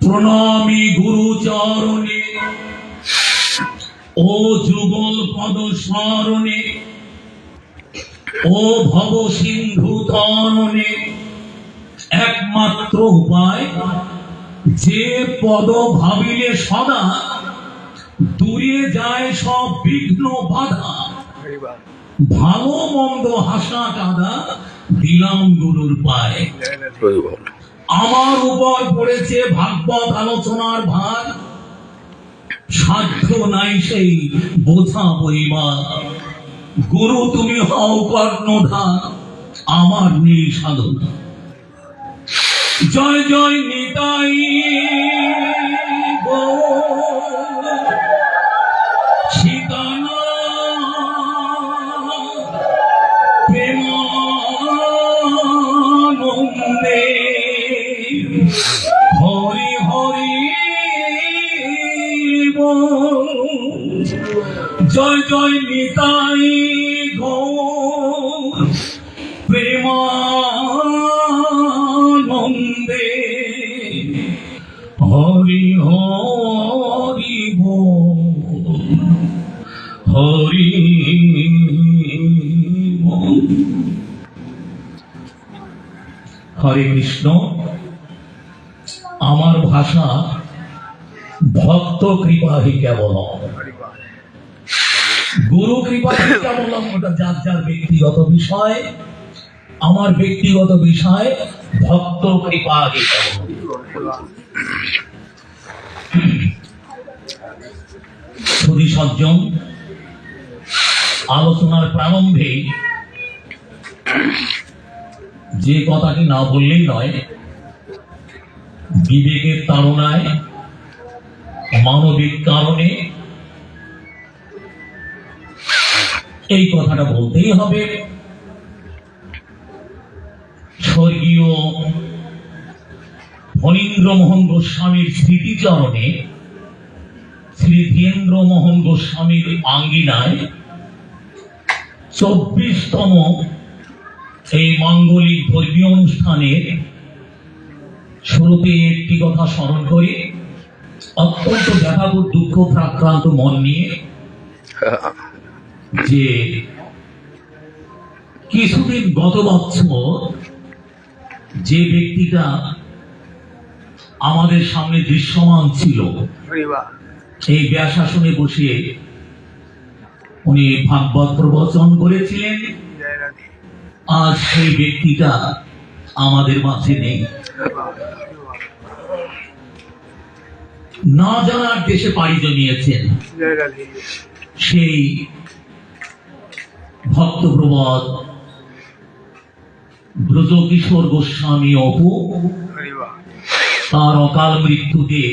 প্রণামী গুরু চরণে ও যুগল পদ স্মরণে ও ভব সিন্ধু তরণে একমাত্র উপায় যে পদ ভাবিলে সদা দূরে যায় সব বিঘ্ন বাধা। ভালো মন্দ হাসা কাদা দিলাম গুরুর পায়ে। আমার উপর পড়েছে ভাগবত আলোচনার ভার, সাধ্য নাই সেই বোঝা বইবার। গুরু তুমি হও কর্ণধার, আমার নেই সাধনা। জয় জয় নিতাই গো সীতানা প্রেমানন্দে হরি হরি বল। জয় জয় নিতাই গো প্রেমানন্দে হরি হরি বল হরি বল। হরে কৃষ্ণ। আমার ভাষা ভক্ত কৃপা হি কেবল, গুরু কৃপা হি কেবল ওটা যার যার ব্যক্তিগত বিষয়। আমার ব্যক্তিগত বিষয় ভক্ত কৃপা হি কেবল। সুধী সজ্জন, আলোচনার প্রারম্ভে যে কথাটি না বললেই নয়, বিবেকের তাড়নায় মানবিক কারণে এই কথাটা বলতেই হবে। স্বর্গীয় ফণীন্দ্র মোহন গোস্বামীর স্মৃতিচরণে শ্রী ধীরেন্দ্র মোহন গোস্বামীর আঙ্গিনায় 24তম এই মাঙ্গলিক ধর্মীয় অনুষ্ঠানের শুরুতে একটি কথা স্মরণ করে অত্যন্ত ব্যাপক দুঃখ প্রাক্রান্ত মন নিয়ে যে কিছুদিন গত বছর যে ব্যক্তিটা আমাদের সামনে দৃশ্যমান ছিল, এই ব্যাসাসনে বসে উনি ভাগবত প্রবচন করেছিলেন, আজ সেই ব্যক্তিটা আমাদের মাঝে নেই। না জানার দেশে পাড়ি জমিয়েছেন সেই ভক্তপ্রবদ ব্রজকিশোর গোস্বামী অপু। তার অকাল মৃত্যুতে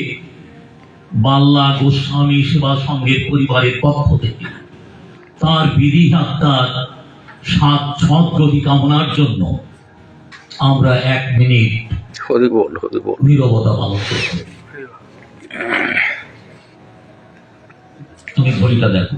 বাল্লা গোস্বামী সেবা সংঘের পরিবারের পক্ষ থেকে তার বিধি আত্মার সদ্গতি কামনার জন্য আমরা 1 মিনিট নীরবতা পালন করছি। তুমি ঘড়িটা দেখো।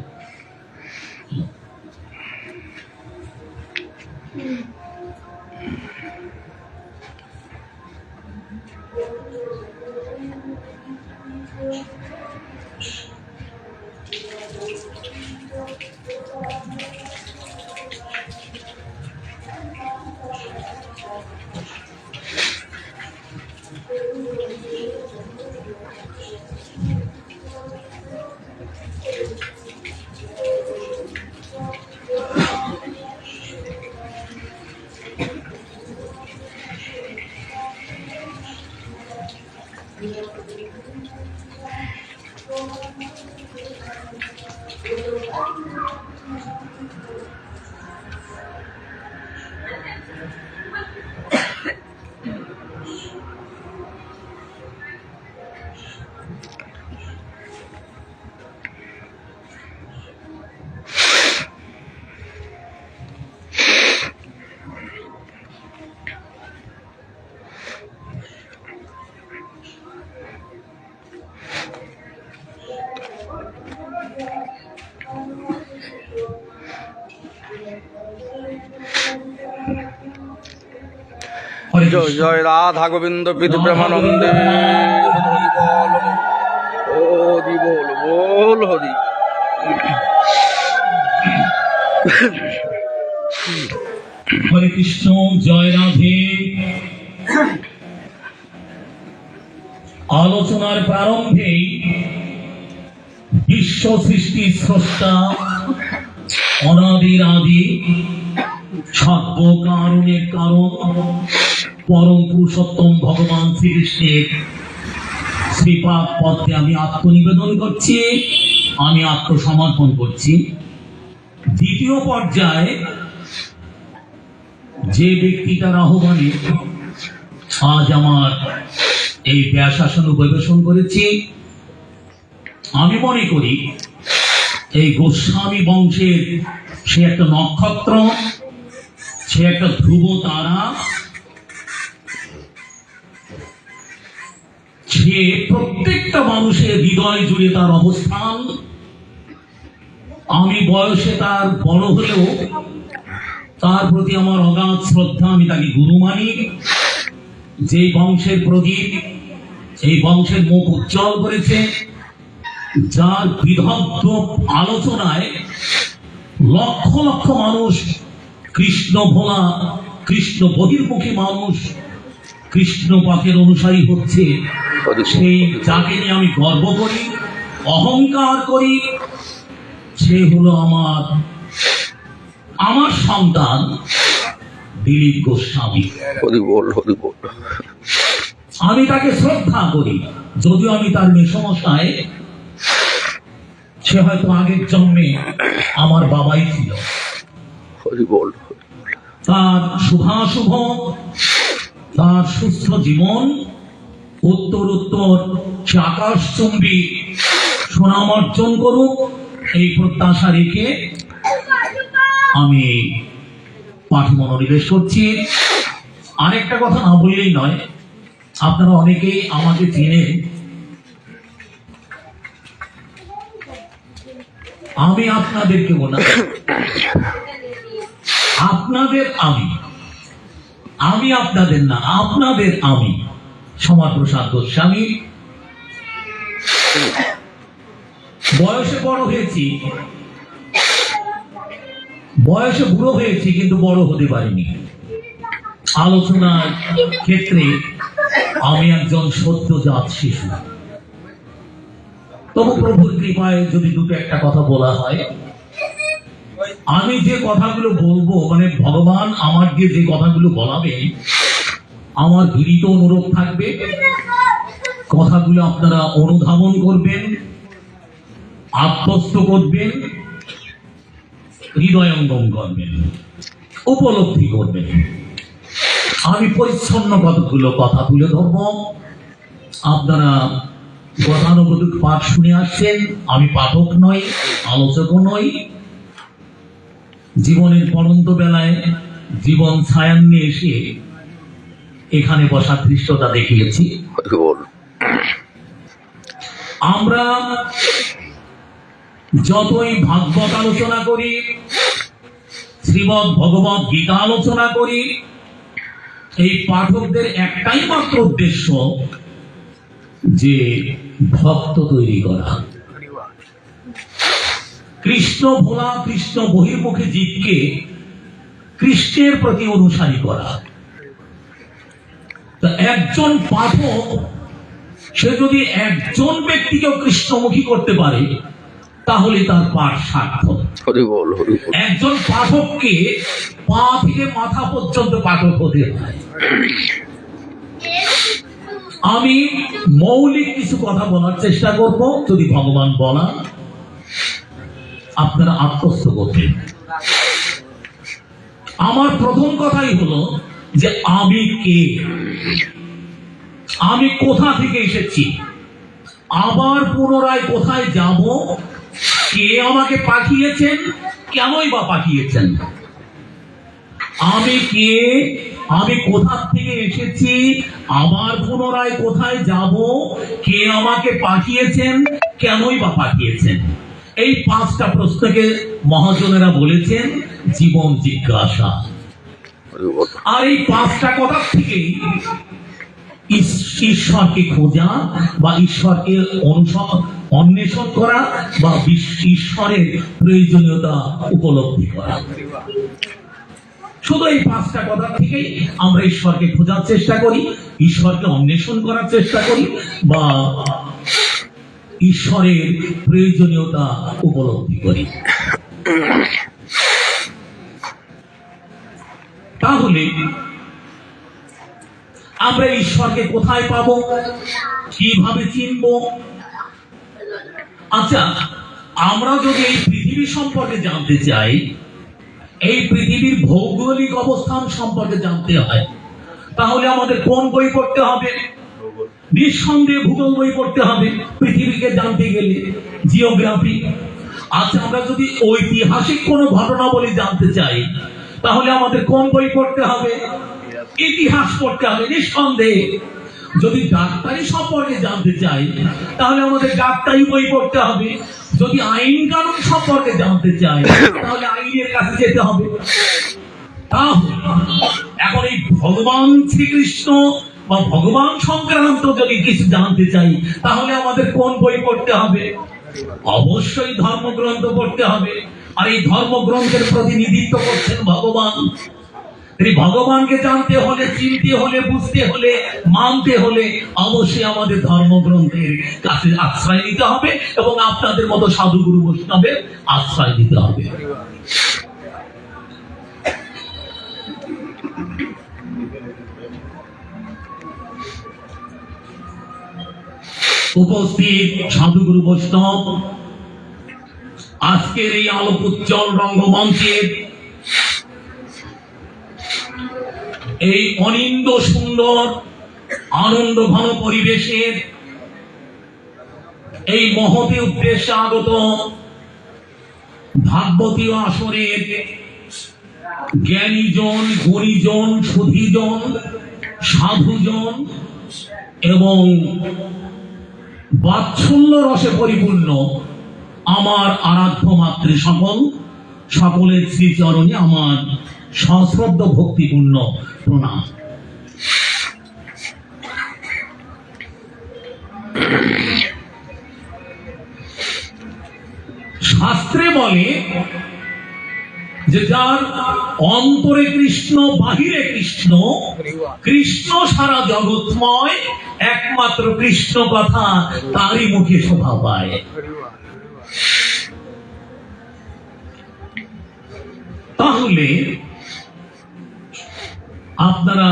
জয় জয় রাধা গোবিন্দ প্রীতি প্রেমানন্দে হরি বল বল হরি। হরে কৃষ্ণ, জয় রাধে। আলোচনার প্রারম্ভেই বিশ্ব সৃষ্টি স্রষ্টা অনাদির আদি সর্ব কারণের কারণ পরম পুরুষোত্তম ভগবান শ্রীকৃষ্ণের শ্রীপাদ পদ্মে আমি আত্মনিবেদন করছি, আমি আত্মসমর্পণ করছি। দ্বিতীয় পর্যায়ে যে ব্যক্তিটার আহ্বানে আজ আমার এই ব্যাসাসন পরিবেশন করেছি, আমি মনে করি এই গোস্বামী বংশের সে একটা নক্ষত্র, সে একটা ধ্রুব তারা, সে প্রত্যেকটা মানুষের হৃদয় জুড়ে তার অবস্থান। আমি বয়সে তার বড় হলেও তার প্রতি আমার অগাধ শ্রদ্ধা, আমি তাকে গুরু মানি। যে বংশের প্রদীপ এই বংশের মুখ উজ্জ্বল করেছে, যার বিদগ্ধ আলোচনায় লক্ষ লক্ষ মানুষ কৃষ্ণ ভোলা, কৃষ্ণ বহির্মুখী মানুষ কৃষ্ণ পাকের অনুসারী হচ্ছে, সেই যাকে নিয়ে আমি গর্ব করি, অহংকার করি, সে হলো আমার সন্তান দিলীপ গোস্বামী। আমি তাকে শ্রদ্ধা করি, যদিও আমি তার মেসমশাই, সে হয়তো আগের জন্মে আমার বাবাই ছিল। তার শুভাশুভ, তার সুস্থ জীবন উত্তর উত্তর সে আকাশচুম্বী সুনাম অর্জন করুক, এই প্রত্যাশা রেখে আমি পাঠে মনোনিবেশ করছি। আরেকটা কথা না বললেই নয়, আপনারা অনেকেই আমাকে চেনেন। আমি আপনাদেরকে বলা, আপনাদের আমি আপনাদের না, আপনাদের আমি সমাজ প্রসাদ গোস্বামী। বয়সে বড় হয়েছি, বয়সে বুড়ো হয়েছি, কিন্তু বড় হতে পারিনি। আলোচনার ক্ষেত্রে আমি একজন সদ্যজাত শিশু। তবু প্রভুর কৃপায় যদি দুটো একটা কথা বলা হয়, আমি যে কথাগুলো বলবো, মানে ভগবান আমাকে যে কথাগুলো বলাবে, আমার বিনীত অনুরোধ থাকবে কথাগুলো আপনারা অনুধাবন করবেন, আত্মস্থ করবেন, হৃদয়ঙ্গম করবেন, উপলব্ধি করবেন। আমি পরিচ্ছন্ন কতগুলো কথা তুলে ধরব। আপনারা গতানুগতিক পাঠ শুনে আসছেন, আমি পাঠক নই, আলোচকও নই। জীবনের পরন্ত বেলায় জীবন ছায়ান্নে এসে এখানে বসার দৃশ্যটা দেখিয়েছি। আমরা যতই ভাগবত আলোচনা করি, শ্রীমদ ভগবত গীতা আলোচনা করি, এই পাঠকদের একটাই মাত্র উদ্দেশ্য যে ভক্ত তৈরি করা, কৃষ্ণ ভোলা, কৃষ্ণ বহির্মুখী জীবকে কৃষ্ণের প্রতি অনুসারী করা। তা একজন পাঠক সে যদি একজন ব্যক্তিকেও কৃষ্ণমুখী করতে পারে, তাহলে তার পাঠ সার্থক। একজন পাঠককে পা থেকে মাথা পর্যন্ত পাঠক হতে হয়। আমি মৌলিক কিছু কথা বলার চেষ্টা করব, যদি ভগবান বলা আপনারা আত্মস্থ করবেন। আমার প্রথম কথাই হলো যে আমি কে, আমি কোথা থেকে এসেছি, আবার পুনরায় কোথায় যাব, কে আমাকে পাঠিয়েছেন, কেনই বা পাঠিয়েছেন। আমি কে, আমি কোথা থেকে এসেছি, আবার পুনরায় কোথায় যাব, কে আমাকে পাঠিয়েছেন, কেনই বা পাঠিয়েছেন। এই পাঁচটা প্রশ্নকে মহাজনেরা বলেছেন জীবন জিজ্ঞাসা। আর এই পাঁচটা কথার থেকেই ঈশ্বরকে খোঁজা বা ঈশ্বরকে অন্বেষণ করা বা ঈশ্বরের প্রয়োজনীয়তা উপলব্ধি করা। শুধু এই পাঁচটা কথা থেকেই আমরা ঈশ্বরকে খোঁজার চেষ্টা করি, ঈশ্বরকে অন্বেষণ করার চেষ্টা করি বা ঈশ্বরের প্রয়োজনীয়তা উপলব্ধি করি। তাহলে আমরা ঈশ্বরকে কোথায় পাবো, কিভাবে চিনব? আচ্ছা, আমরা যদি এই পৃথিবী সম্পর্কে জানতে চাই, এই পৃথিবীর ভৌগোলিক অবস্থান সম্পর্কে জানতে হয়, তাহলে আমাদের কোন বই পড়তে হবে? নিঃসন্দেহে ভূগোল বই পড়তে হবে পৃথিবীকে জানতে গেলে, জিওগ্রাফি। আচ্ছা, আমরা যদি ঐতিহাসিক কোনো ঘটনাবলী জানতে চাই, তাহলে আমাদের কোন বই পড়তে হবে? ইতিহাস পড়তে হবে নিঃসন্দেহে। যদি ডাক্তারি সম্পর্কে জানতে চাই, তাহলে আমাদের ডাক্তারি বই পড়তে হবে। যদি আইন কানুন সম্পর্কে জানতে চাই, তাহলে আইনের কাছে যেতে হবে। তাহলে এখন এই ভগবান শ্রীকৃষ্ণ বা ভগবান সংক্রান্ত যদি কিছু জানতে চাই, তাহলে আমাদের কোন বই পড়তে হবে? অবশ্যই ধর্মগ্রন্থ পড়তে হবে। আর এই ধর্মগ্রন্থের প্রতিনিধিত্ব করছেন ভগবান। এই ভগবানকে জানতে হলে, চিনতে হলে, বুঝতে হলে, মানতে হলে অবশ্যই আমাদের ধর্মগ্রন্থের কাছে আশ্রয় নিতে হবে এবং আপনাদের মতো সাধুগুরু বৈষ্ণবের আশ্রয় দিতে হবে। উপস্থিত সাধুগুরু বৈষ্ণব, আজকের এই আলোকোজ্জ্বল রঙ্গমঞ্চের এই অনিন্দ সুন্দর আনন্দ ঘন পরিবেশের এই মহতি উদ্দেশ্যে আগত ভাগবতীয় আসরের জ্ঞানীজন, গুণীজন, সুধীজন, সাধুজন এবং বাৎসল্য রসে পরিপূর্ণ আমার আরাধ্য মাতৃ সকলের শ্রীচরণে আমার সশ্রদ্ধ ভক্তিপূর্ণ প্রণাম। শাস্ত্রে বলে যে যার অন্তরে কৃষ্ণ, বাহিরে কৃষ্ণ, কৃষ্ণ সারা জগৎময়, একমাত্র কৃষ্ণ কথা তারই মুখে শোভা পায়। তাহলে আপনারা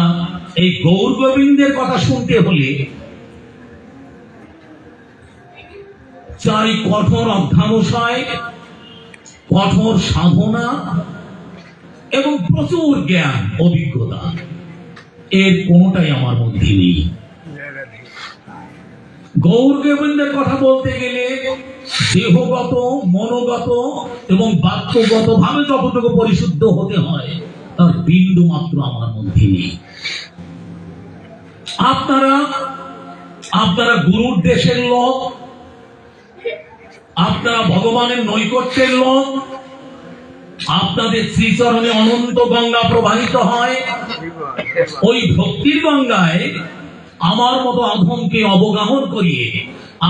এই গৌর গোবিন্দের কথা শুনতে হলে চাই কঠোর অধ্যাবসায়, কঠোর সাধনা এবং প্রচুর জ্ঞান, অভিজ্ঞতা। এর কোনটাই আমার মধ্যে নেই। গৌর গোবিন্দের কথা বলতে গেলে দেহগত, মনোগত এবং বাক্যগত ভাবে যতটুকু পরিশুদ্ধ হতে হয়, তার বিন্দু মাত্র আমার মধ্যে নেই। আপনারা গুরুর দেশের লোক, আপনারা ভগবানের নৈকট্যের লোক, আপনাদের শ্রীচরণে অনন্ত গঙ্গা প্রবাহিত হয়। ওই ভক্তির গঙ্গায় আমার মতো আধমকে অবগাহন করিয়ে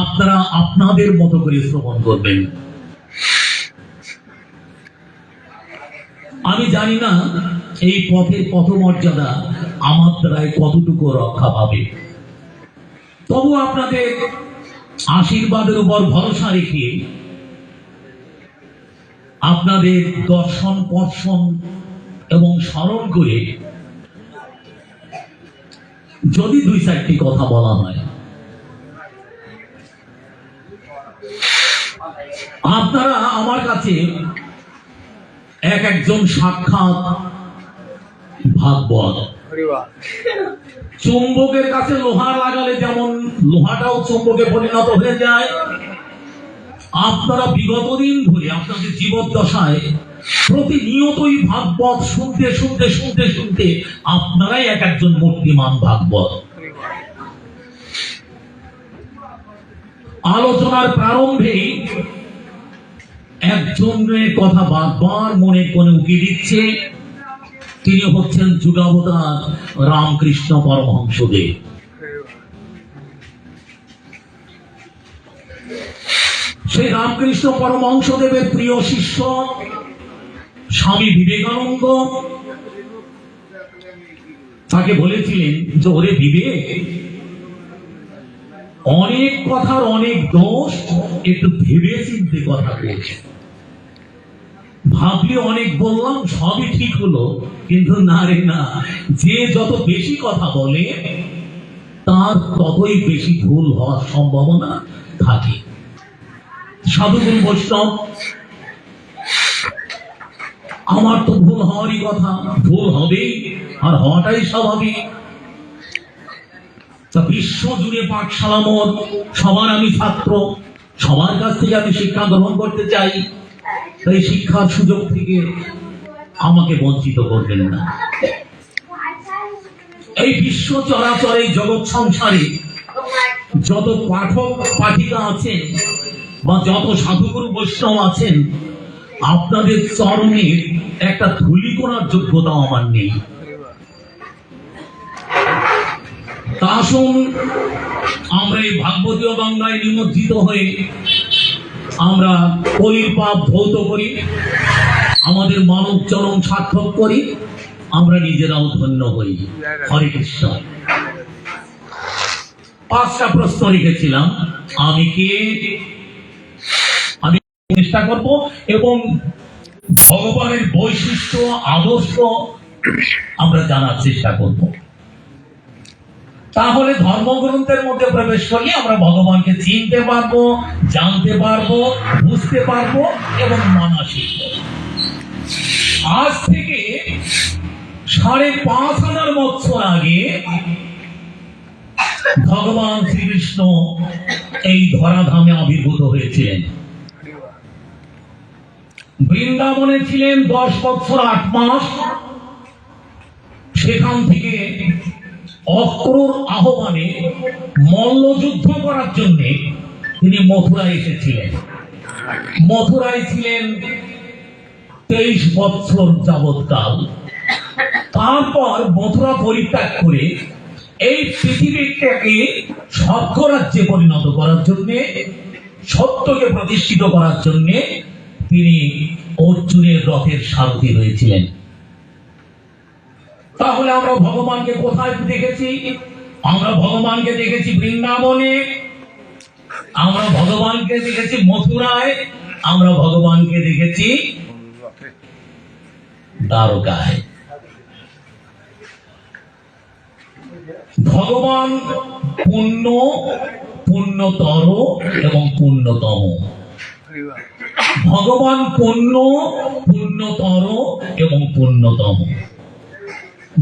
আপনারা আপনাদের মতো করে শ্রবণ করবেন। আমি জানি না এই পথের পথমর্যাদা আমার দ্বারাই কতটুকু রক্ষা পাবে, তবু আপনাদের আশীর্বাদের উপর ভরসা রেখে আপনাদের দর্শন, স্পর্শন এবং স্মরণ করে যদি দুই চারটি কথা বলা হয়, আপনারা আমার কাছে একজন সাক্ষাৎ ভাগবত। চুম্বকের কাছে লোহা লাগালে যেমন লোহাটাও চুম্বকে পরিণত হয়ে যায়, আপনারা বিগত দিন ধরে আপনাদের জীবদ্দশায় প্রতিনিয়তই ভাগবত শুনতে শুনতে শুনতে শুনতে আপনারাই একজন মূর্তিমান ভাগবত। আলোচনার প্রারম্ভেই একজনের কথা বারবার মনে কোণে উকি দিচ্ছে, তিনি হচ্ছেন যুগাবতার রামকৃষ্ণ পরমহংসদেব। সেই রামকৃষ্ণ পরমহংসদেবের প্রিয় শিষ্য স্বামী বিবেকানন্দ তাকে বলেছিলেন যে ওরে বিবেক, অনেক কথার অনেক দোষ, একটু ভেবে চিন্তে কথা বলছে। ভাবলি অনেক বললাম, সবই ঠিক হলো, কিন্তু না রে না, যে যত বেশি কথা বলে তার ততই বেশি ভুল হওয়ার সম্ভাবনা থাকে। সাধুগুরু বৈষ্ণব, আমার তো ভুল হওয়ারই কথা, ভুল হবেই, আর হওয়াটাই স্বাভাবিক। তা বিশ্ব জুড়ে পাঠশালা মোর, সবার আমি ছাত্র, সবার কাছ থেকে আমি শিক্ষা গ্রহণ করতে চাই, তাই শিক্ষার সুযোগ থেকে আমাকে বঞ্চিত করবেন না। এই বিশ্ব চরাচরে জগৎ সংসারে যত পাঠক পাঠিকা আছেন বা যত সাধুগুরু বৈষ্ণব আছেন, আপনাদের চরণের একটা ধুলি করার যোগ্যতাও আমার নেই। তা আসুন আমরা এই ভাগবতীয় গঙ্গায় নিমজ্জিত হয়ে আমরা কলির পাপ ধৌত করি, আমাদের মানব চরণ সার্থক করি, আমরা নিজেরাও ধন্য হই। হরে কৃষ্ণ। 5টা প্রশ্ন রেখেছিলাম, আমি কে, আমি চেষ্টা করব, এবং ভগবানের বৈশিষ্ট্য আদর্শ আমরা জানার চেষ্টা করব। তাহলে ধর্মগ্রন্থের মধ্যে প্রবেশ করলে আমরা ভগবানকে চিনতে পারবো, জানতে পারবো, বুঝতে পারবো এবং মানা শিখব। আজ থেকে 5,500 বছর আগে ভগবান শ্রীকৃষ্ণ এই ধরাধামে আবির্ভূত হয়েছিলেন। বৃন্দাবনে ছিলেন 10 বছর 8 মাস। সেখান থেকে অক্রূর আহ্বানে মল্লযুদ্ধ করার জন্য তিনি মথুরায় এসেছিলেন। মথুরায় ছিলেন 23 বছর যাবৎকাল। তারপর মথুরা পরিত্যাগ করে এই পৃথিবীটাকে স্বর্গরাজ্যে পরিণত করার জন্য, সত্যকে প্রতিষ্ঠিত করার জন্য তিনি অর্জুনের রথের সারথি হয়েছিলেন। তাহলে আমরা ভগবানকে কোথায় দেখেছি? আমরা ভগবানকে দেখেছি বৃন্দাবনে, আমরা ভগবানকে দেখেছি মথুরায়, আমরা ভগবানকে দেখেছি দ্বারকায়। ভগবান পুণ্য, পুণ্যতর এবং পুণ্যতম। ভগবান পুণ্য, পুণ্যতর এবং পুণ্যতম।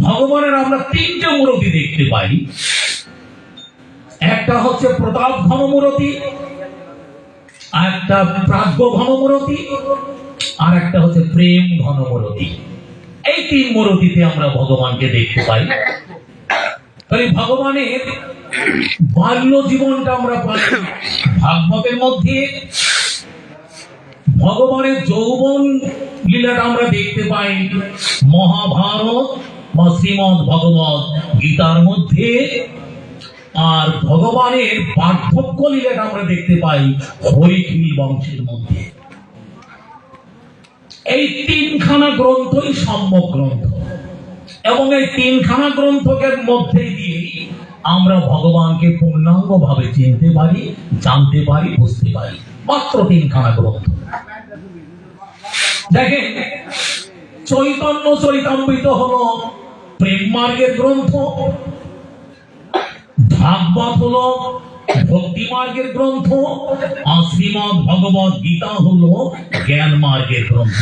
ভগবানের আমরা 3টে মূর্তি দেখতে পাই। একটা হচ্ছে প্রতাপ ঘন মূর্তি, একটা প্রাজ্ঞ ঘন মূর্তি, আর একটা হচ্ছে প্রেম ঘন মূর্তি। এই 3 মূর্তিতে আমরা ভগবানকে দেখতে পাই। তাই ভগবানের বাল্য জীবনটা আমরা পাই ভাগবতের মধ্যে। ভগবানের যৌবন লীলাটা আমরা দেখতে পাই মহাভারত বা শ্রীমদ ভগবত গীতার মধ্যে। আর ভগবানের বার্ধক্য লীলাটা আমরা দেখতে পাই হরিখিল বংশের মধ্যে। এই 3খানা গ্রন্থই সম্যক গ্রন্থ, এবং এই 3খানা গ্রন্থের মধ্যে দিয়ে আমরা ভগবানকে পূর্ণাঙ্গ ভাবে চিনতে পারি, জানতে পারি, বুঝতে পারি। মাত্র 3খানা গ্রন্থ। দেখেন, চৈতন্য চরিতামৃত হলো প্রেম মার্গের গ্রন্থ, ভাগবত হলো ভক্তি মার্গের গ্রন্থ, আর শ্রীমদ ভগবত গীতা হলো জ্ঞান মার্গের গ্রন্থ।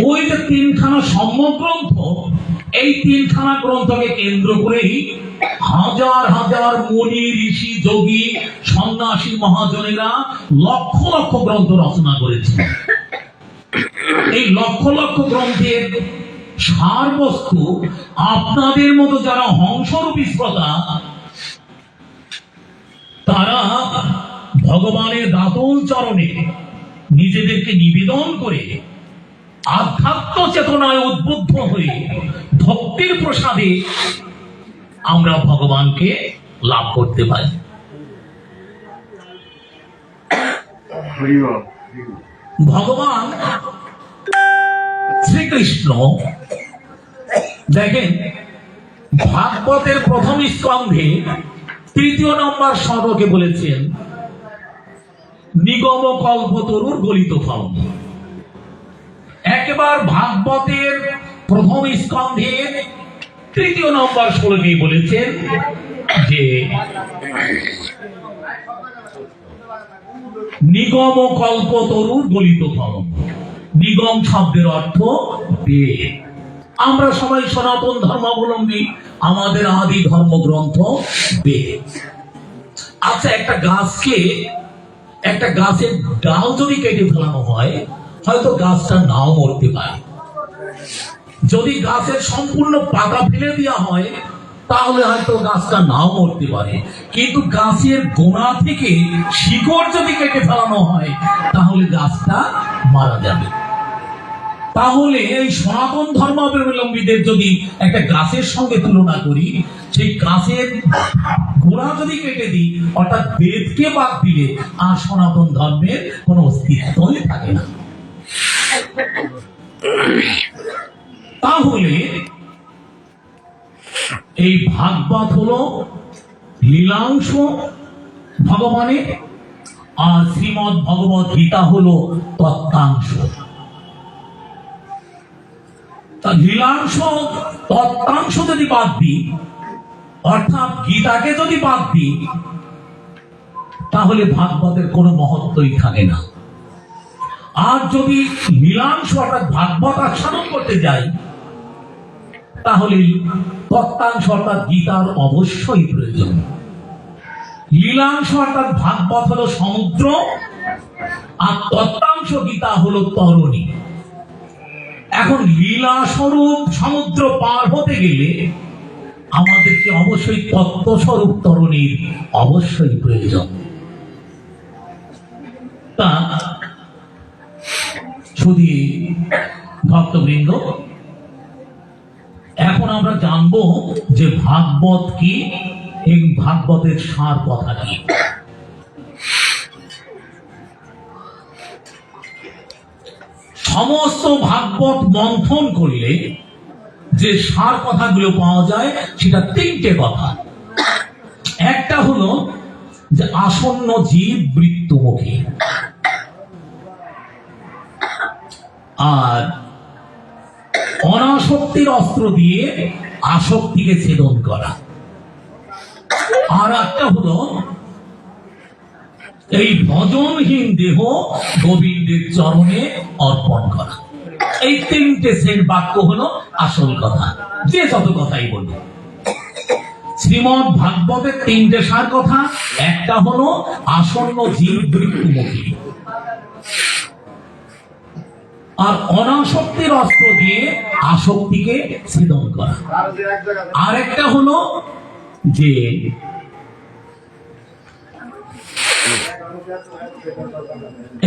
ওই যে 3খানা সম্যক গ্রন্থ, এই 3খানা গ্রন্থকে কেন্দ্র করেই হাজার হাজার মুনি, ঋষি, যোগী, সন্ন্যাসী, মহাজনেরা লক্ষ লক্ষ গ্রন্থ রচনা করেছেন। এই লক্ষ লক্ষ গ্রন্থের সারবস্তু আপনাদের মতো যারা হংসরূপী শ্রোতা, তারা ভগবানের দাতন চরণে নিজেদেরকে নিবেদন করে আধ্যাত্ম চেতনায় উদ্বুদ্ধ হয়ে ভক্তির প্রসাদে আমরা ভগবানকে লাভ করতে পারি। ভগবান শ্রীকৃষ্ণ দেখেন ভাগবতের প্রথম স্কন্ধে 3 নম্বর শ্লোকে বলেছেন নিগম কল্পতরুর গলিত ফল। একবার ভাগবতের প্রথম স্কন্ধের 3 নম্বর শ্লোকে বলেছেন যে নিগম কল্পতরুর গলিত ফল। নিগম শব্দের অর্থ বেদ। আমরা সবাই সনাতন ধর্মাবলম্বী, আমাদের আদি ধর্মগ্রন্থ বেদ। আচ্ছা, একটা গাছের ডাল যদি কেটে ফেলানো হয়, হয়তো গাছটা নাও মরতে পারে। যদি গাছের সম্পূর্ণ পাতা ফেলে দেওয়া হয়, তাহলে হয়তো গাছটা নাও মরতে পারে। কিন্তু গাছের গোড়া থেকে শিকড় যদি কেটে ফেলানো হয়, তাহলে গাছটা মারা যাবে। তাহলে এই সনাতন ধর্মাবলম্বীদের যদি একটা গাছের সঙ্গে তুলনা করি, সেই গাছের গোড়া যদি কেটে দিই, অর্থাৎ বেদকে বাদ দিলে আর সনাতন ধর্মের কোনো অস্তিত্বই থাকে না। তাহলে এই ভাগবত হলো লীলাংশ ভগবানের, আর শ্রীমদ্ ভগবত গীতা হলো তত্ত্বাংশ। লীলাংশ তত্ত্বাংশ যদি বাদ দিই, অর্থাৎ গীতাকে যদি বাদ দিই, তাহলে ভাগবতের কোনো মহত্বই থাকে না। আর যদি লীলাংশ অর্থাৎ ভাগবত আস্বাদন করতে যাই, তাহলে তত্ত্বাংশ অর্থাৎ গীতার অবশ্যই প্রয়োজন। লীলাংশ অর্থাৎ ভাগবত হলো সমুদ্র, আর তত্ত্বাংশ গীতা হলো তরণী। এখন লীলা স্বরূপ সমুদ্র পার হতে গেলে আমাদেরকে অবশ্যই তত্ত্বস্বরূপ তরণীর অবশ্যই প্রয়োজন। তা শুধু ভক্তবৃন্দ, এখন আমরা জানবো যে ভাগবত কি, এই ভাগবতের সার কথা কি। সমস্ত ভাগবত মন্থন করলে যে সার কথাগুলো পাওয়া যায়, সেটা 3টে কথা। একটা হলো যে আসন্ন জীব মৃত্যুমুখী, আর অনাসক্তির অস্ত্র দিয়ে আসক্তিকে ছেদন করা, আর একটা হলো এই ভজনহীন দেহ গোবিন্দের চরণে অর্পণ করা। এই 3টে সেট বাক্য হলো আসল কথা, যে যত কথাই বলবো। শ্রীমদ্ ভাগবতের 3টে সার কথা। একটা হলো আসন্ন জীব মৃত্যুমুখী, আর অনাসক্তির অস্ত্র দিয়ে আসক্তিকে ছেদন করা, আর একটা হলো যে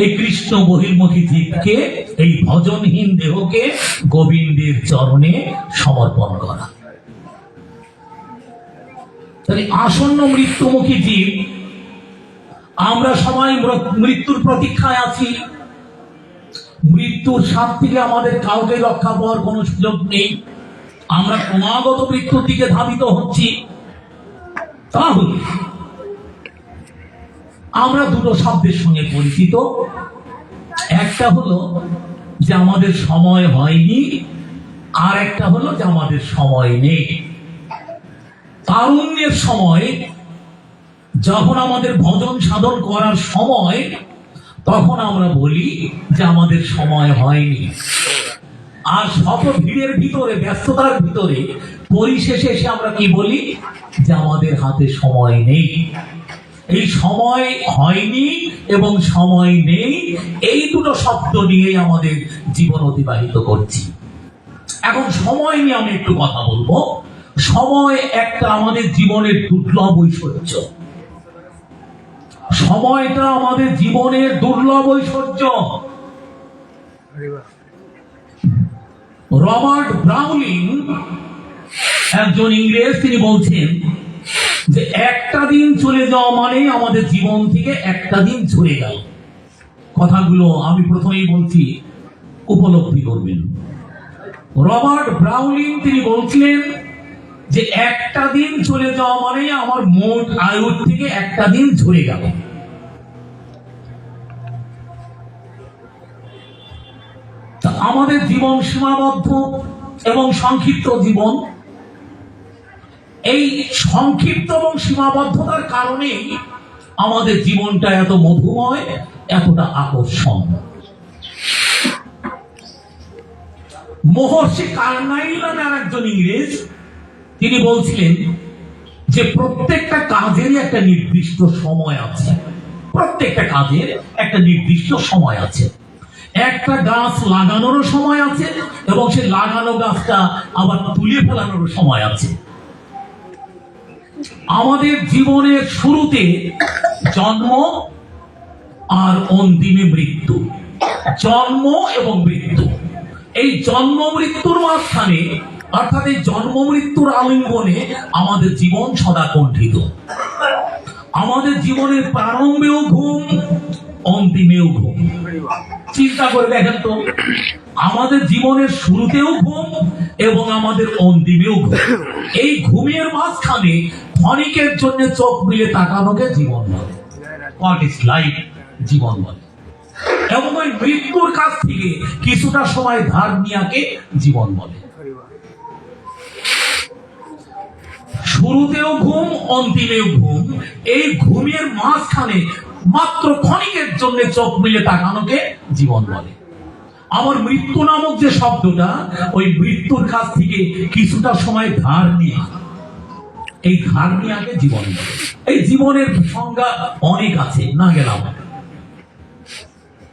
এই কৃষ্ণ বহির্মুখী জীবকে, এই ভজনহীন দেহকে গোবিন্দের চরণে সমর্পণ করা। তাহলে আসন্ন মৃত্যুমুখী জীব, আমরা সবাই মৃত্যুর প্রতীক্ষায় আছি। মৃত্যুর স্বাদ থেকে আমাদের কাউকে রক্ষা পাওয়ার কোনো সুযোগ নেই। আমরা ক্রমাগত মৃত্যুর দিকে ধাবিত হচ্ছি। তাহলে আমরা দুটো শব্দের সঙ্গে পরিচিত। একটা হলো যে আমাদের সময় হয়নি, আর একটা হলো যে আমাদের সময় নেই। তারুণ্যের সময়, যখন আমাদের ভজন সাধন করার সময়, তখন আমরা বলি যে আমাদের সময় হয়নি। আর শত ভিড়ের ভিতরে, ব্যস্ততার ভিতরে পরিশেষে এসে আমরা কি বলি, যে আমাদের হাতে সময় নেই। এই সময় হয়নি এবং সময় নেই, এই দুটো শব্দ নিয়েই আমাদের জীবন অতিবাহিত করছি। এখন সময় নিয়ে আমি একটু কথা বলবো। সময় একটা আমাদের জীবনের দুর্লভ ঐশ্বর্য। সময়টা আমাদের জীবনের দুর্লভ ঐশ্বর্য। রবার্ট ব্রাউনিং একজন ইংরেজ, তিনি বলছেন যে একটা দিন চলে যাওয়া মানে আমাদের জীবন থেকে একটা দিন ঝরে গেল। কথাগুলো আমি প্রথমেই বলছি, উপলব্ধি করবেন। রবার্ট ব্রাউনিং তিনি বলছিলেন যে একটা দিন চলে যাওয়া মানে আমার মোট আয়ুর থেকে একটা দিন ঝরে গেল। আমাদের জীবন সীমাবদ্ধ এবং সংক্ষিপ্ত জীবন। এই সংক্ষিপ্ত এবং সীমাবদ্ধতার কারণে আমাদের জীবনটা এত মধুময়, এতটা আকর্ষণ। মহর্ষি কার্নাইল নামে আরেকজন ইংরেজ, তিনি বলছিলেন যে প্রত্যেকটা কাজেরই একটা নির্দিষ্ট সময় আছে। প্রত্যেকটা কাজের একটা নির্দিষ্ট সময় আছে। একটা গাছ লাগানোরও সময় আছে এবং সেই লাগানো গাছটা আবার তুলে ফেলানোরও সময় আছে। আমাদের জীবনের শুরুতে জন্ম আর অন্তিমে মৃত্যু। জন্ম এবং মৃত্যু, এই জন্ম মৃত্যুর মাঝখানে, অর্থাৎ এই জন্ম মৃত্যুর আলিঙ্গনে আমাদের জীবন সদা কণ্ঠিত। আমাদের জীবনের প্রারম্ভেও ঘুম, অন্তিমেও ঘুম। চিন্তা করে দেখেন তো, আমাদের জীবনের শুরুতেও ঘুম এবং আমাদের অন্তিমেও ঘুম। এই ঘুমের মাঝখানে ক্ষণিকের জন্য চোখ মিলে তাকানোকে জীবন বলে। হোয়াট ইজ লাইফ, জীবন বলে। এবং ওই মৃত্যুর কাছ থেকে কিছুটা সময় ধার নিয়াকে জীবন বলে। শুরুতেও ঘুম, অন্তিমেও ঘুম। এই ঘুমের মাঝখানে মাত্র ক্ষণিকের জন্য চোখ মিলে তাকানোকে জীবন বলে। আমার মৃত্যু নামক যে শব্দটা, ওই মৃত্যুর কাছ থেকে কিছুটা সময় ধার নিয়ে, এই ধার নিয়াকে জীবন বলে। এই জীবনের সংজ্ঞা অনেক আছে, না গেলাম।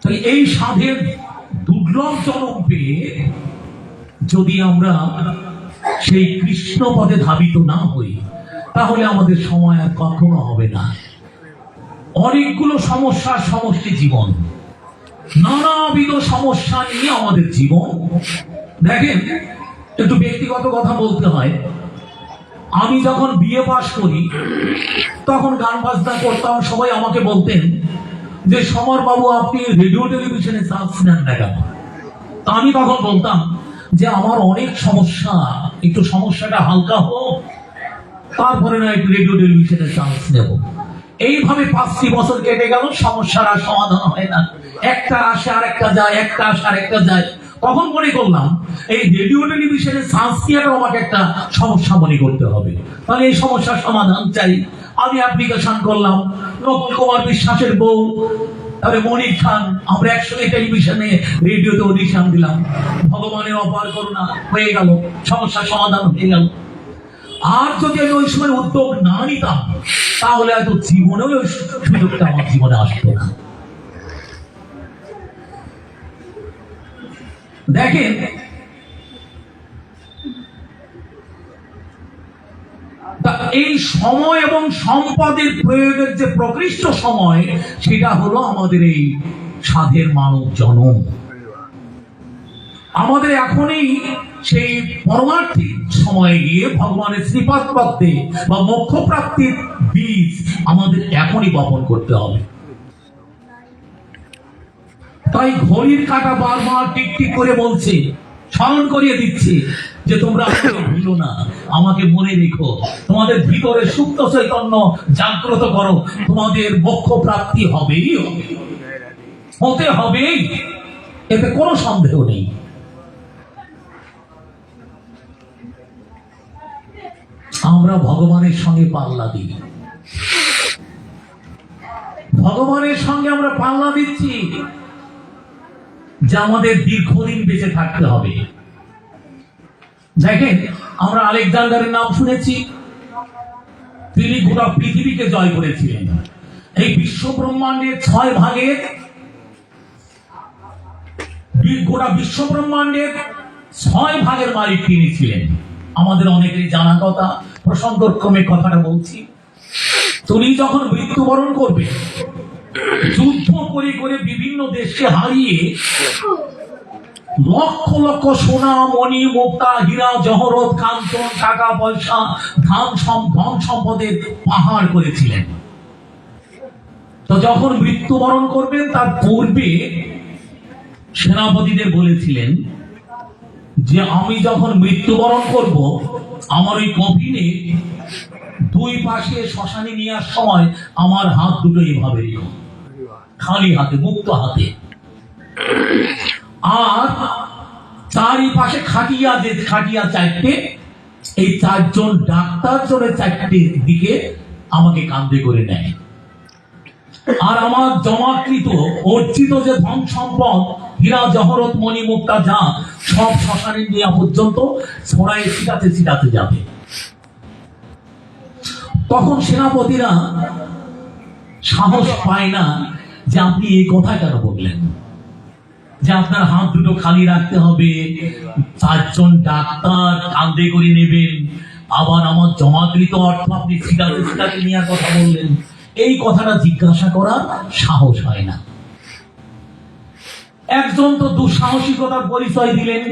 তাই এই সাধের দুর্লভ জনম পেয়ে যদি আমরা সেই কৃষ্ণ পথে ধাবিত না হই, তাহলে আমাদের সময় আর কখনো হবে না। অনেকগুলো সমস্যার সমষ্টি জীবন, নানাবিধ সমস্যা নিয়ে আমাদের জীবন। দেখেন, একটু ব্যক্তিগত কথা বলতে হয়। আমি যখন বিএ পাস করি, তখন গান বাজনা করতাম। সবাই আমাকে বলতেন যে সমর বাবু, আপনি রেডিও টেলিভিশনে চান্স নেন না কেন? তা আমি তখন বলতাম যে আমার অনেক সমস্যা, একটু সমস্যাটা হালকা হোক, তারপরে না একটু রেডিও টেলিভিশনে চান্স নেব। এইভাবে 5টি বছর কেটে গেল, সমস্যার আর সমাধান হয় না। একটা আসে আর একটা যায়, একটা আসে আর একটা যায়। তখন মনে করলাম এই রেডিও টেলিভিশনে চান্স নিয়েও আমাকে একটা সমস্যা মনে করতে হবে। তাহলে এই সমস্যার সমাধান চাই। আমি অ্যাপ্লিকেশন করলাম, নকুল কুমার বিশ্বাসের বউ, তারপরে মনির খান, আমরা একসঙ্গে টেলিভিশনে রেডিওতে অডিশন দিলাম। ভগবানের অপার করুণা, হয়ে গেল, সমস্যার সমাধান হয়ে গেল। আর যদি আমি ওই সময় উদ্যোগ না নিতাম, তাহলে হয়তো জীবনেও ওই সুযোগটা আমার জীবনে আসতো না। দেখেন, এই সময় এবং সম্পদের প্রয়োগের যে প্রকৃষ্ট সময়, সেটা হলো আমাদের এই সাধের মানব জনম। আমাদের এখনই সেই পরমার্থিক সময়ে গিয়ে ভগবানের শ্রীপাদ প্রাপ্তি বা মোক্ষ প্রাপ্তির বীজ আমাদের এখনই বপন করতে হবে। তাই ঘড়ির কাঁটা বারবার টিক টিক করে বলছে, স্মরণ করিয়ে দিচ্ছে যে তোমরা আমাকে ভুলো না, আমাকে মনে রেখো, তোমাদের ভিতরে সুপ্ত চৈতন্য জাগ্রত করো, তোমাদের মোক্ষ প্রাপ্তি হবেই হবে, হতে হবেই, এতে কোনো সন্দেহ নেই। আমরা ভগবানের সঙ্গে পাল্লা দিই, ভগবানের সঙ্গে আমরা পাল্লা দিচ্ছি যে আমাদের দীর্ঘদিন বেঁচে থাকতে হবে। দেখেন, আমরা আলেকজান্ডারের নাম শুনেছি। তিনি গোটা পৃথিবীকে জয় করেছিলেন। এই বিশ্ব ব্রহ্মাণ্ডের 6 ভাগের, গোটা বিশ্ব ব্রহ্মাণ্ডের 6 ভাগের মালিক তিনি ছিলেন। আমাদের অনেকেরই জানা কথা, প্রসঙ্গক্রমে কথাটা বলছি। তুমি যখন মৃত্যুবরণ করবে, যুদ্ধ করে করে বিভিন্ন দেশকে হারিয়ে লক্ষ লক্ষ সোনা মণি মুক্তা হীরা জহরত কাঞ্চন টাকা পয়সা ধন সম্পদের পাহাড় করেছিলেন। তো যখন মৃত্যুবরণ করবেন তার পূর্বে সেনাপতিদের বলেছিলেন যে আমি যখন মৃত্যুবরণ করব, আমার ওই কফিনে দুই পাশে শ্মশানে নেওয়ার সময় আমার হাত দুটো এইভাবে রেখো, খালি হাতে, মুক্ত হাতে। আর চারিপাশে খাটিয়া চারটে, এই চারজন ডাক্তার চলে চারটে দিকে আমাকে কাঁধে করে নেয়। আর আমার জমাকৃত অর্জিত যে ধন সম্পদ হীরা জহরত মণি মুক্তা যা সব শ্মশানে নেওয়া পর্যন্ত ছড়ায় ছিটাতে যাবে। তখন সেনাপতিরা সাহস পায় না যে আপনি এই কথা কেন বললেন, যে আপনার হাত দুটো খালি রাখতে হবে, চারজন ডাক্তার কাঁধে করে নেবেন, আবার আমার জমাকৃত অর্থ আপনি ছিটাতে নেওয়ার কথা বললেন। এই কথাটা জিজ্ঞাসা করার সাহস হয় না। একজন তো দুঃসাহসিকতার পরিচয় দিলেন,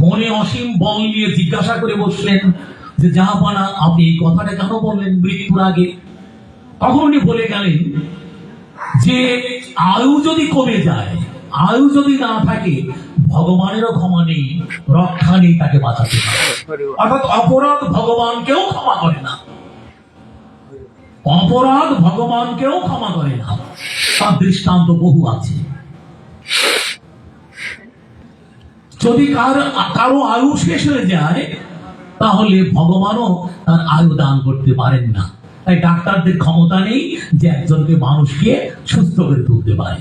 মনে অসীম বল নিয়ে জিজ্ঞাসা করে বসলেন যে জাহাপানা আপনি এই কথাটা কেন বললেন মৃত্যুর আগে? তখন উনি বলে গেলেন যে আয়ু যদি কমে যায়, আয়ু যদি না থাকে, ভগবানেরও ক্ষমা নেই, রক্ষা নেই তাকে বাঁচাতে পারে। অর্থাৎ অপরাধ ভগবানকেও ক্ষমা করে না, অপরাধ ভগবানকেও ক্ষমা করে না। তার দৃষ্টান্ত বহু আছে। যদি কারো আয়ু শেষ হয়ে যায়, তাহলে ভগবানও তার আয়ু দান করতে পারেন না। তাই ডাক্তারদের ক্ষমতা নেই যে একজনকে মানুষকে সুস্থ করে তুলতে পারে।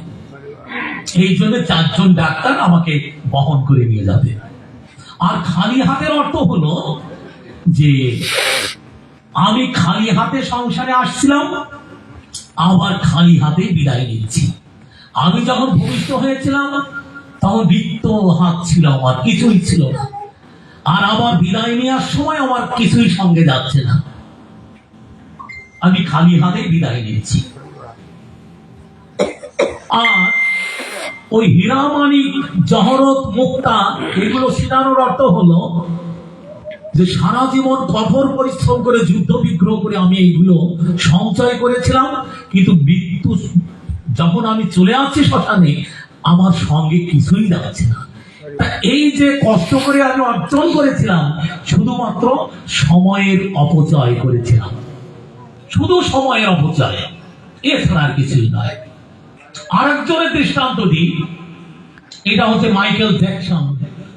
এই জন্য চারজন ডাক্তার আমাকে বহন করে নিয়ে যাবে। আর খালি হাতের অর্থ হলো যে আমি খালি হাতে সংসারে আসছিলাম, আবার খালি হাতে বিদায় নিচ্ছি। আমি যখন ভূমিষ্ঠ হয়েছিলাম তখন রিক্ত হাত ছিল, আমার কিছুই ছিল না। আর আবার বিদায় নেওয়ার সময় আমার কিছুই সঙ্গে যাচ্ছে না, আমি খালি হাতে বিদায় নিচ্ছি। আর ওই হীরা মানিক জহরত মুক্তা এগুলো ছিটানোর অর্থ হলো যে সারা জীবন কঠোর পরিশ্রম করে যুদ্ধ বিগ্রহ করে আমি এইগুলো সঞ্চয় করেছিলাম, কিন্তু মৃত্যু যখন আমি চলে আসছি শ্মশানে, আমার সঙ্গে কিছুই যাচ্ছে না। এই যে কষ্ট করে আমি অর্জন করেছিলাম, শুধুমাত্র সময়ের অপচয় করেছিলাম, শুধু সময়ের অপচয়, এছাড়া আর কিছুই নয়। আরেকজনের দৃষ্টান্ত দিই, এটা হচ্ছে মাইকেল জ্যাকসন।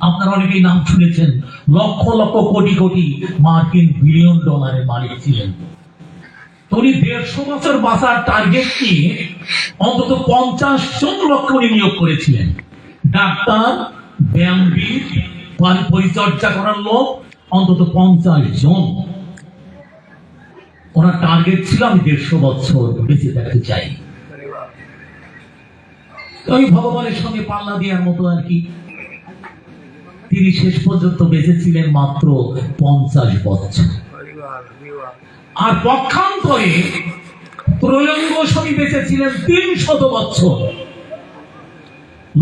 আপনারা অনেকেই নাম শুনেছেন, লক্ষ লক্ষ কোটি কোটি মার্কিন বিলিয়ন ডলারের মালিক ছিলেন। উনি 150 বছর বাঁচার টার্গেট নিয়ে অন্তত 50 জন লোক উনি নিয়োগ করেছিলেন। ডাক্তার, ব্যায়ামবিদ, পরিচর্যা করার লোক অন্তত 50 জন। ওনার টার্গেট ছিল আমি 150 বছর বেঁচে থাকতে চাই। ওই ভগবানের সঙ্গে পাল্লা দেওয়ার মতো আর কি। তিনি শেষ পর্যন্ত বেঁচে ছিলেন মাত্র 50 বছর। আর পক্ষান্তরে ত্রৈলঙ্গ স্বামী বেঁচে ছিলেন 300 বছর।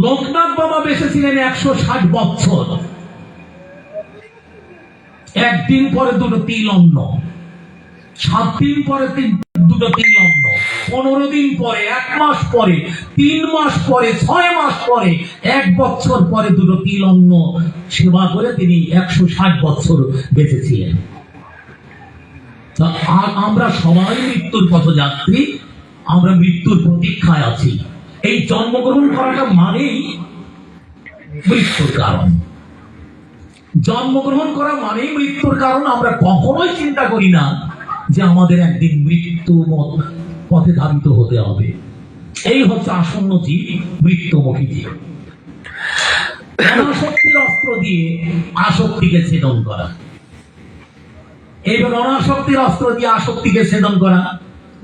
লোকনাথ বাবা বেঁচে ছিলেন 160 বছর। একদিন পরে দুটো তিল অন্ন, 7 দিন পরে দুটো তিল অন্ন, 15 দিন পরে, 1 মাস পরে, 3 মাস পরে, 6 মাস পরে, 1 বছর পরে দুটো তিল অন্ন সেবা করে তিনি 160 বছর বেঁচে ছিলেন। আমরা সবাই মৃত্যুর পথযাত্রী, আমরা মৃত্যুর প্রতীক্ষায় আছি। এই জন্মগ্রহণ করাটা মানেই মৃত্যুর কারণ। জন্মগ্রহণ করা মানেই মৃত্যুর কারণ। আমরা কখনোই চিন্তা করি না যে আমাদের একদিন মৃত্যু পথে ধাবিত হতে হবে। এই হচ্ছে আসন্ন জীব, মৃত্যুমুখী জীব। অনাসক্তির অস্ত্র দিয়ে আসক্তিকে ছেদন করা। এইবার অনাসক্তির অস্ত্র দিয়ে আসক্তিকে ছেদন করা,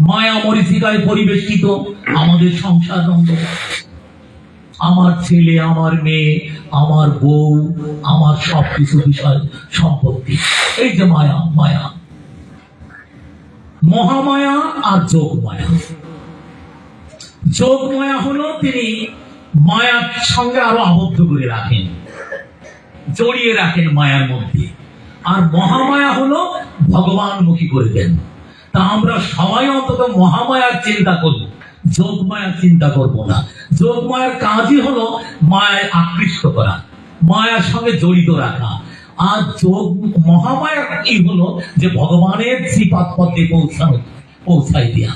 মায়া মরিচিকায় পরিবেষ্টিত আমাদের সংসার অন্ধকার। আমার ছেলে, আমার মেয়ে, আমার বউ, আমার সবকিছু বিষয় সম্পত্তি, এই যে মায়া, মায়া মহামায়া আর যোগমায়া। যোগমায়া হলো তিনি মায়ার সঙ্গে আরো আবদ্ধ করে রাখেন, জড়িয়ে রাখেন মায়ার মধ্যে। আর মহামায়া হলো ভগবানমুখী করে দেন। তা আমরা সবাই অন্তত মহামায়ার চিন্তা করব, যোগমায়ার চিন্তা করব না। যোগমায়ার কাজই হলো মায়ায় আকৃষ্ট করা, মায়ার সঙ্গে জড়িত রাখা। আর যোগ মহামায়া এই হলো যে ভগবানের শ্রীপাদ পদ্মে পৌঁছাই দেয়া।